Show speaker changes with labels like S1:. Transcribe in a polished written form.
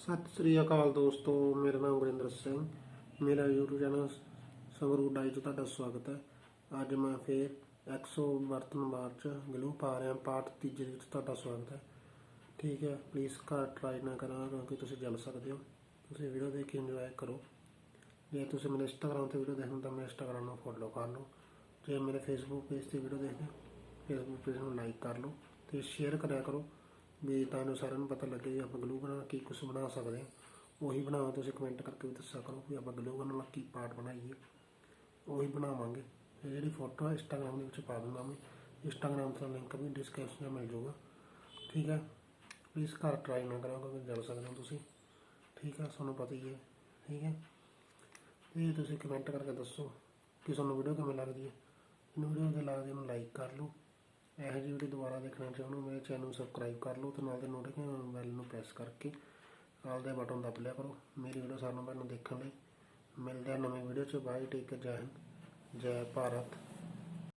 S1: सत श्री अकाल दोस्तों, मेरा नाम गुरिंदर सिंह, मेरा यूट्यूब चैनल संगरूर डाइट ਤੁਹਾਡਾ स्वागत है। ਅੱਜ मैं फिर 100 बर्तन बार च ग्लू पा रहा पार्ट तीजे ਵਿੱਚ ਤੁਹਾਡਾ स्वागत है। ठीक है, प्लीज़ घर ट्राई ना करना क्योंकि तुम जल सकते हो। तुम वीडियो देख के इंजॉय करो। जे तुम मेरे इंस्टाग्राम से वीडियो देखना तो मेरे इंस्टाग्राम में फॉलो कर लो। जे मेरे फेसबुक पेज से वीडियो देखते फेसबुक पेज में लाइक कर लो तो शेयर कराया करो भी तुहानूं सारिਆਂ ਨੂੰ पता लगे भी आप ग्लू बना की कुछ बना सकते हैं। ਉਹੀ ਬਣਾਓ, ਤੁਸੀਂ ਕਮੈਂਟ ਕਰਕੇ ਵੀ ਦੱਸਿਆ ਕਰੋ ਵੀ ਆਪਾਂ ਗਲੂ ਨਾਲ ਕੀ ਪਾਰਟ ਬਣਾਈਏ, ਉਹੀ ਬਣਾਵਾਂਗੇ। ਇਹ ਜਿਹੜੀ ਫੋਟੋ ਹੈ ਇੰਸਟਾਗ੍ਰਾਮ ਦੇ ਵਿੱਚ ਪਾ ਦੂੰਗਾ ਮੈਂ, ਇੰਸਟਾਗ੍ਰਾਮ ਦਾ ਲਿੰਕ ਵੀ ਡਿਸਕ੍ਰਿਪਸ਼ਨ 'ਚ ਮਿਲ ਜਾਊਗਾ। ਠੀਕ ਹੈ, ਪਲੀਜ਼ ਘਰ ਟਰਾਈ ਨਾ ਕਰਾਂ ਕਿਉਂਕਿ ਜਲ ਸਕਦੇ ਹੋ ਤੁਸੀਂ। ਠੀਕ ਹੈ, ਤੁਹਾਨੂੰ ਪਤਾ ਹੀ ਹੈ। ਠੀਕ ਹੈ, ਇਹ ਤੁਸੀਂ ਕਮੈਂਟ ਕਰਕੇ ਦੱਸੋ ਕਿ ਤੁਹਾਨੂੰ ਵੀਡੀਓ ਕਿਵੇਂ ਲੱਗਦੀ ਹੈ। ਮੈਨੂੰ ਵੀਡੀਓ ਜੇ ਲੱਗਦੀ ਉਹਨੂੰ ਲਾਈਕ ਕਰ ਲਓ। ਇਹੋ ਜਿਹੀ ਵੀਡੀਓ ਦੁਬਾਰਾ ਦੇਖਣਾ ਚਾਹੁੰਦੇ ਮੇਰੇ ਚੈਨਲ ਨੂੰ ਸਬਸਕ੍ਰਾਈਬ ਕਰ ਲਓ ਅਤੇ ਨਾਲ ਦੇ ਨੋਟੀਫਿਕੇਸ਼ਨ ਬੈਲ ਨੂੰ ਪ੍ਰੈਸ ਕਰਕੇ ਆਲ ਦੇ ਬਟਨ ਦਬ ਲਿਆ ਕਰੋ। ਮੇਰੀ ਵੀਡੀਓ ਸਾਰਿਆਂ ਨੂੰ ਦੇਖਣ ਲਈ। ਮਿਲਦੇ ਹਾਂ ਨਵੀਂ ਵੀਡੀਓ 'ਚ। ਬਾਏ, ਟੇਕ ਕੇਅਰ, ਜੈ ਹਿੰਦ, ਜੈ ਭਾਰਤ।